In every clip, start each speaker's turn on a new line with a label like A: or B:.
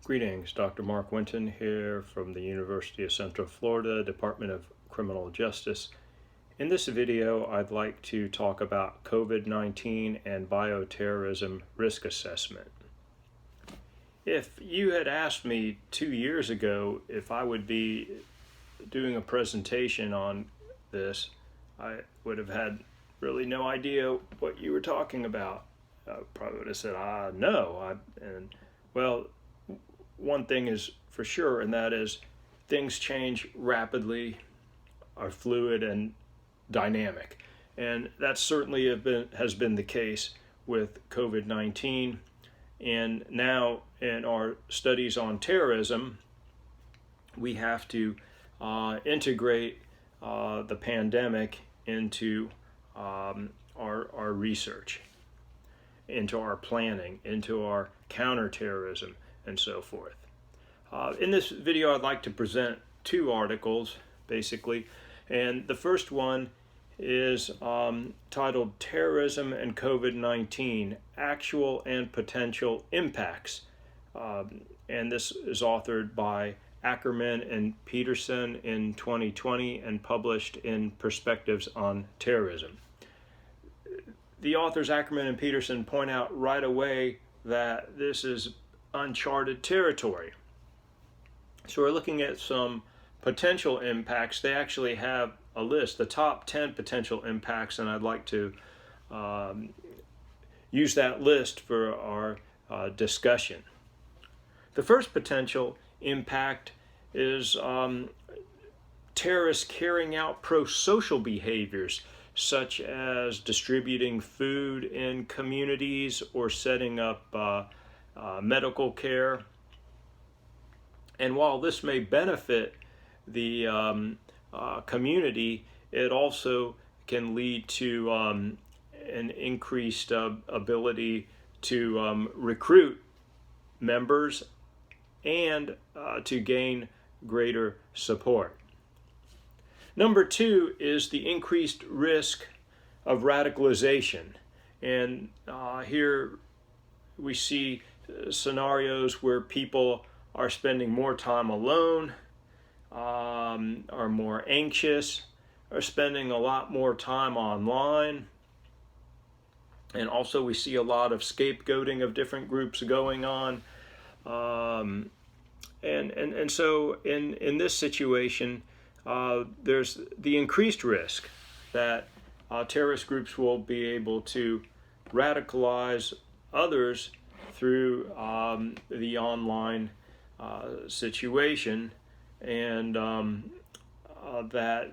A: Greetings, Dr. Mark Winton here from the University of Central Florida, Department of Criminal Justice. In this video, I'd like to talk about COVID-19 and bioterrorism risk assessment. If you had asked me 2 years ago if I would be doing a presentation on this, I would have had really no idea what you were talking about. I probably would have said, no. One thing is for sure, and that is things change rapidly, are fluid and dynamic. And that certainly has been the case with COVID-19. And now in our studies on terrorism, we have to integrate the pandemic into our research, into our planning, into our counterterrorism, and so forth. In this video, I'd like to present two articles, basically. And the first one is titled Terrorism and COVID-19, Actual and Potential Impacts. And this is authored by Ackerman and Peterson in 2020 and published in Perspectives on Terrorism. The authors Ackerman and Peterson point out right away that this is uncharted territory. So we're looking at some potential impacts. They actually have a list, the top 10 potential impacts, and I'd like to use that list for our discussion. The first potential impact is terrorists carrying out pro-social behaviors, such as distributing food in communities or setting up medical care. And while this may benefit the community, it also can lead to an increased ability to recruit members and to gain greater support. Number two is the increased risk of radicalization. And here we see scenarios where people are spending more time alone, are more anxious, are spending a lot more time online. And also we see a lot of scapegoating of different groups going on. And so in this situation, there's the increased risk that terrorist groups will be able to radicalize others through the online situation, and that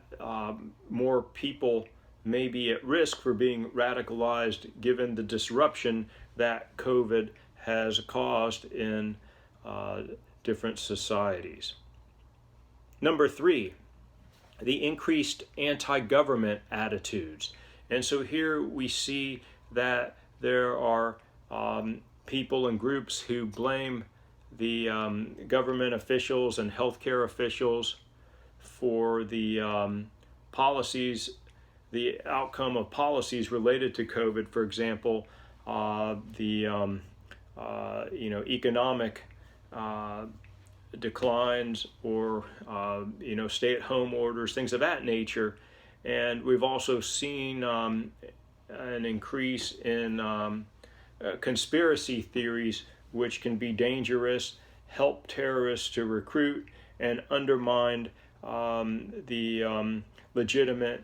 A: more people may be at risk for being radicalized given the disruption that COVID has caused in different societies. Number three, the increased anti-government attitudes. And so here we see that there are people and groups who blame the government officials and healthcare officials for the policies, the outcome of policies related to COVID. For example, the economic declines or stay-at-home orders, things of that nature. And we've also seen an increase in conspiracy theories, which can be dangerous, help terrorists to recruit, and undermine the legitimate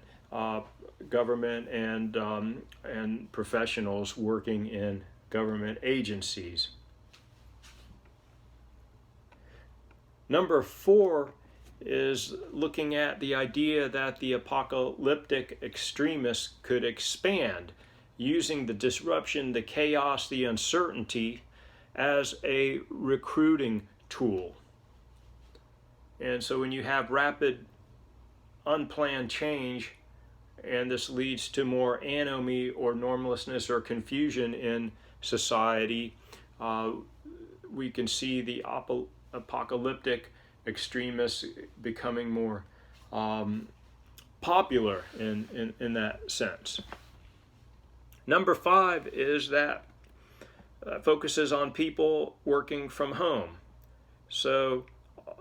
A: government and professionals working in government agencies. Number four is looking at the idea that the apocalyptic extremists could expand, using the disruption, the chaos, the uncertainty as a recruiting tool. And so when you have rapid, unplanned change, and this leads to more anomie or normlessness or confusion in society, we can see the apocalyptic extremists becoming more popular in that sense. Number five is that focuses on people working from home. So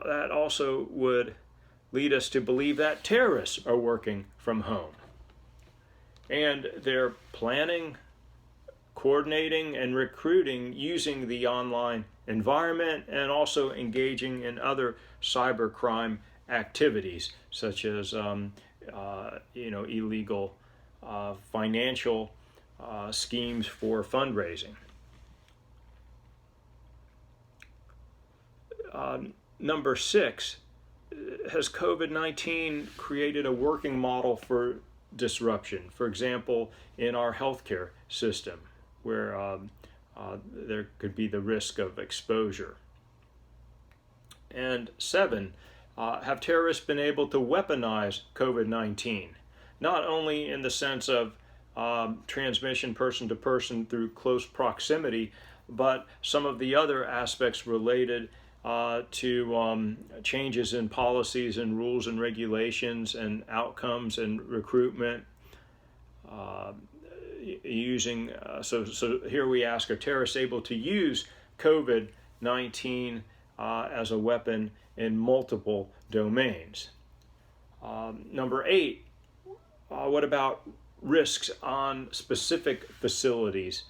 A: that also would lead us to believe that terrorists are working from home. And they're planning, coordinating, and recruiting using the online environment, and also engaging in other cybercrime activities, such as illegal financial schemes for fundraising. Number 6, has COVID-19 created a working model for disruption? For example, in our healthcare system, where there could be the risk of exposure. And 7, have terrorists been able to weaponize COVID-19? Not only in the sense of transmission person to person through close proximity, but some of the other aspects related to changes in policies and rules and regulations and outcomes and recruitment. So here we ask, are terrorists able to use COVID-19 as a weapon in multiple domains? Number 8, what about risks on specific facilities?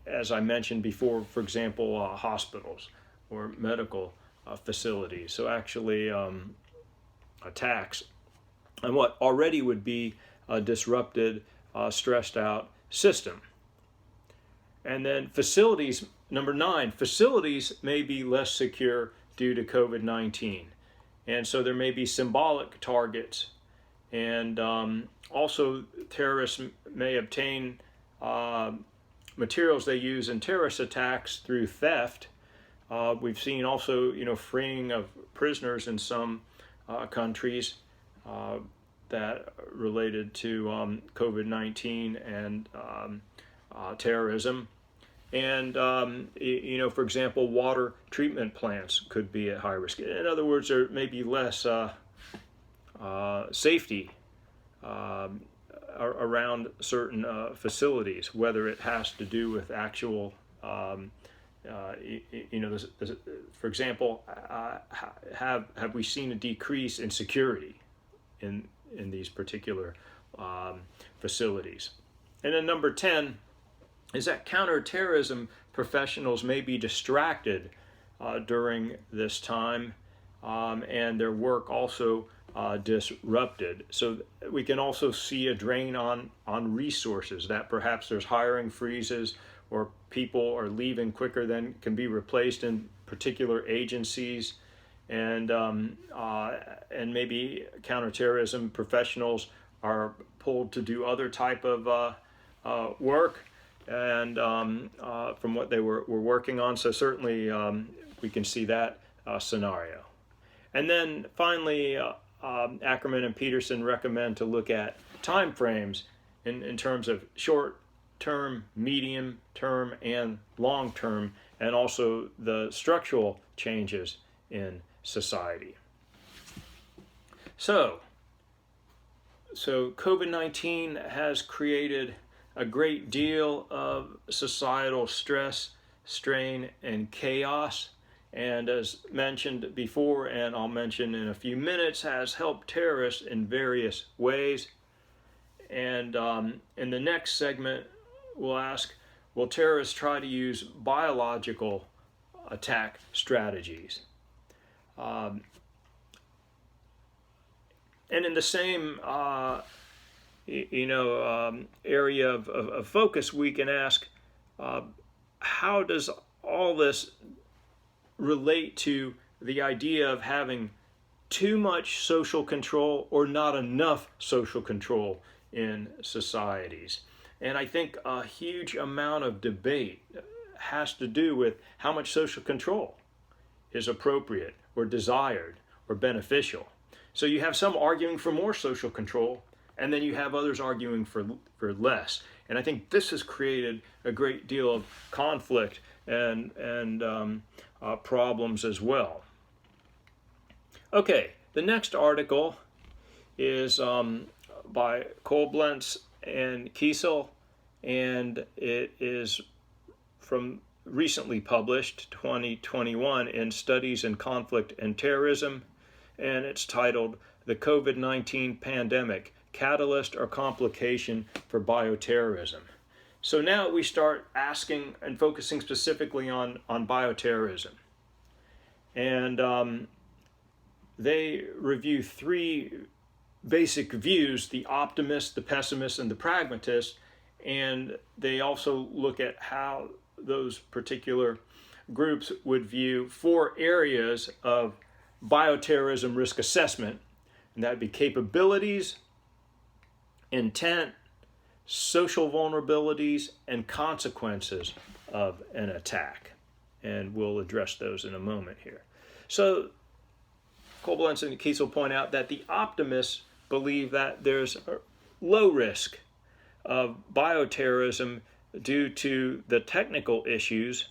A: As I mentioned before, for example, hospitals or medical facilities. So actually attacks on what already would be a disrupted, stressed out system. And then facilities, number 9, facilities may be less secure due to COVID-19. And so there may be symbolic targets. And also terrorists may obtain materials they use in terrorist attacks through theft. We've seen also, freeing of prisoners in some countries that related to COVID-19 and terrorism. And, for example, water treatment plants could be at high risk. In other words, there may be less safety around certain facilities, whether it has to do with actual, for example, have we seen a decrease in security in these particular facilities? And then number 10 is that counterterrorism professionals may be distracted during this time, and their work also disrupted. So we can also see a drain on resources, that perhaps there's hiring freezes, or people are leaving quicker than can be replaced in particular agencies, and maybe counterterrorism professionals are pulled to do other type of work and from what they were working on. So certainly we can see that scenario. And then finally, Ackerman and Peterson recommend to look at time frames in terms of short term, medium term, and long term, and also the structural changes in society. So COVID-19 has created a great deal of societal stress, strain, and chaos. And as mentioned before, and I'll mention in a few minutes, has helped terrorists in various ways. And in the next segment, we'll ask, will terrorists try to use biological attack strategies? And in the same area of focus, we can ask, how does all this relate to the idea of having too much social control or not enough social control in societies? And I think a huge amount of debate has to do with how much social control is appropriate or desired or beneficial. So you have some arguing for more social control, and then you have others arguing for less. And I think this has created a great deal of conflict and problems as well. Okay, the next article is by Koblenz and Kiesel, and it is from recently published, 2021, in Studies in Conflict and Terrorism, and it's titled The COVID-19 Pandemic, Catalyst or Complication for Bioterrorism. So now we start asking and focusing specifically on bioterrorism. And they review three basic views: the optimist, the pessimist, and the pragmatist. And they also look at how those particular groups would view four areas of bioterrorism risk assessment, and that'd be capabilities, intent, social vulnerabilities, and consequences of an attack. And we'll address those in a moment here. So Koblenz and Kiesel point out that the optimists believe that there's a low risk of bioterrorism due to the technical issues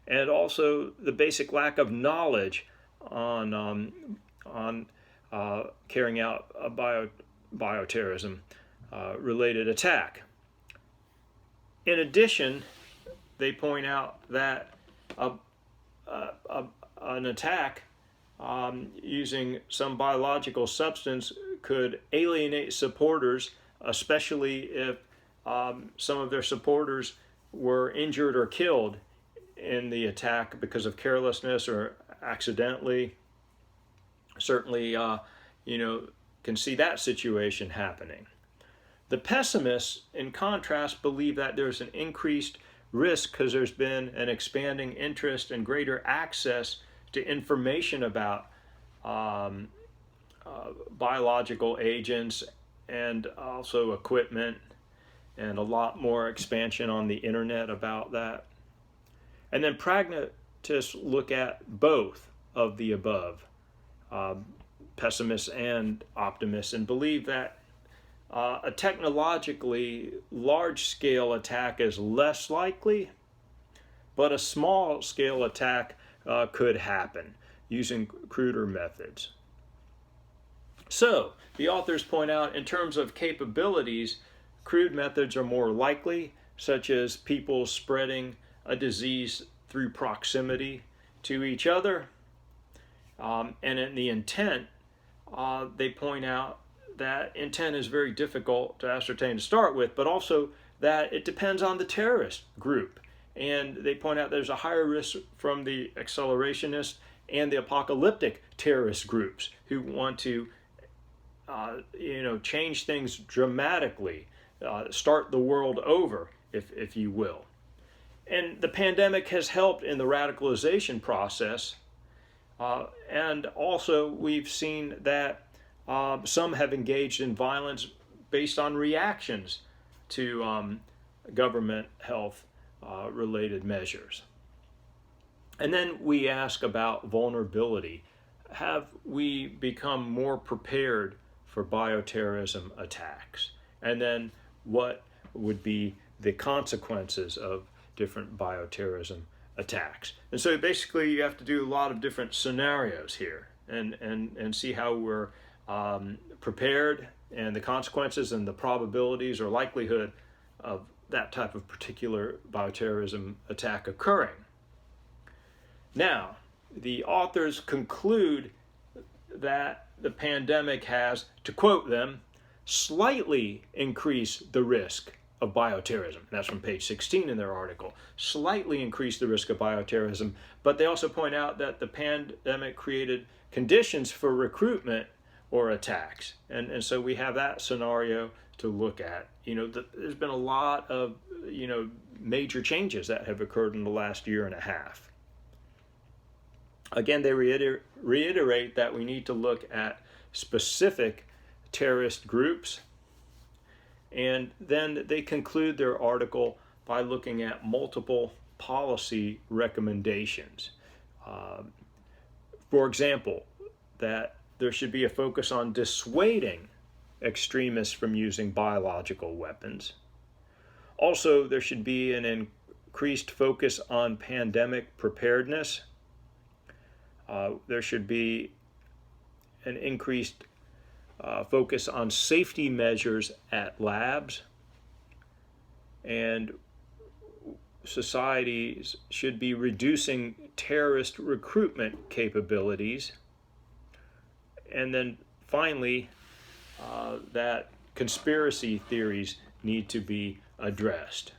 A: and also the basic lack of knowledge on carrying out a bioterrorism related attack. In addition, they point out that an attack using some biological substance could alienate supporters, especially if some of their supporters were injured or killed in the attack because of carelessness or accidentally. Certainly, can see that situation happening. The pessimists, in contrast, believe that there's an increased risk because there's been an expanding interest and greater access to information about biological agents and also equipment, and a lot more expansion on the internet about that. And then pragmatists look at both of the above, pessimists and optimists, and believe that a technologically large-scale attack is less likely, but a small-scale attack could happen using cruder methods. So, the authors point out, in terms of capabilities, crude methods are more likely, such as people spreading a disease through proximity to each other. And in the intent, they point out that intent is very difficult to ascertain to start with, but also that it depends on the terrorist group. And they point out there's a higher risk from the accelerationist and the apocalyptic terrorist groups who want to change things dramatically, start the world over, if you will. And the pandemic has helped in the radicalization process. And also we've seen that some have engaged in violence based on reactions to government health related measures. And then we ask about vulnerability. Have we become more prepared for bioterrorism attacks? And then what would be the consequences of different bioterrorism attacks? And so basically you have to do a lot of different scenarios here and see how we're prepared, and the consequences and the probabilities or likelihood of that type of particular bioterrorism attack occurring. Now, the authors conclude that the pandemic has, to quote them, slightly increased the risk of bioterrorism. That's from page 16 in their article. Slightly increased the risk of bioterrorism, but they also point out that the pandemic created conditions for recruitment or attacks. And so we have that scenario to look at. There's been a lot of, major changes that have occurred in the last year and a half. Again, they reiterate that we need to look at specific terrorist groups. And then they conclude their article by looking at multiple policy recommendations. For example, that there should be a focus on dissuading extremists from using biological weapons. Also, there should be an increased focus on pandemic preparedness. There should be an increased focus on safety measures at labs. And societies should be reducing terrorist recruitment capabilities. And then finally, that conspiracy theories need to be addressed.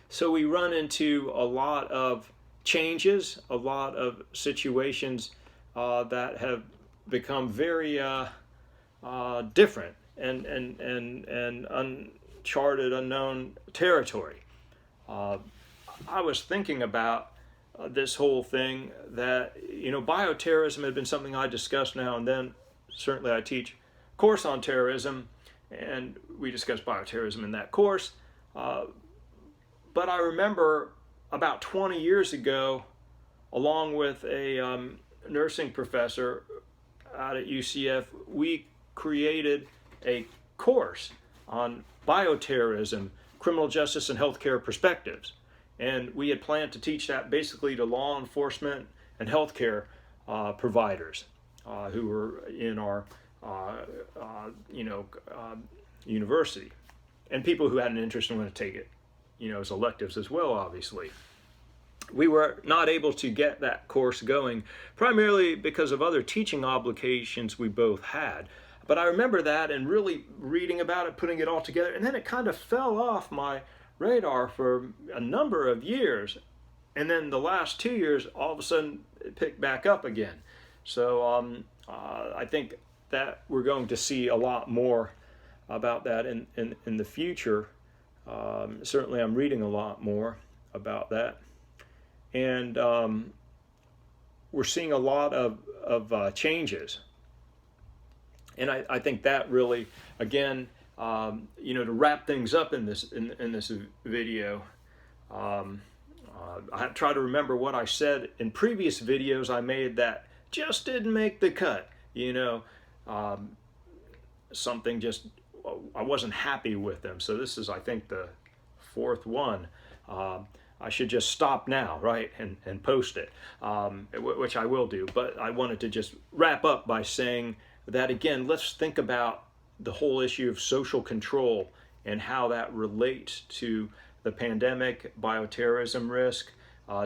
A: So we run into a lot of changes, a lot of situations that have become very different and uncharted, unknown territory. I was thinking about this whole thing that, bioterrorism had been something I discussed now and then. Certainly I teach a course on terrorism, and we discuss bioterrorism in that course. But I remember about 20 years ago, along with a nursing professor out at UCF, we created a course on bioterrorism, criminal justice, and healthcare perspectives. And we had planned to teach that basically to law enforcement and healthcare providers who were in our university, and people who had an interest and want to take it, as electives as well, obviously. We were not able to get that course going, primarily because of other teaching obligations we both had. But I remember that and really reading about it, putting it all together, and then it kind of fell off my radar for a number of years. And then the last 2 years, all of a sudden, it picked back up again. So I think that we're going to see a lot more about that in the future. Certainly I'm reading a lot more about that. And we're seeing a lot of changes. And I think that really, again, to wrap things up in this video, I try to remember what I said in previous videos I made that just didn't make the cut. Something just, I wasn't happy with them. So this is, I think, the fourth one. I should just stop now, right, and post it, which I will do. But I wanted to just wrap up by saying that, again, let's think about the whole issue of social control and how that relates to the pandemic, bioterrorism risk,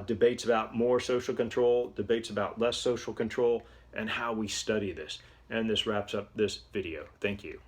A: debates about more social control, debates about less social control, and how we study this. And this wraps up this video. Thank you.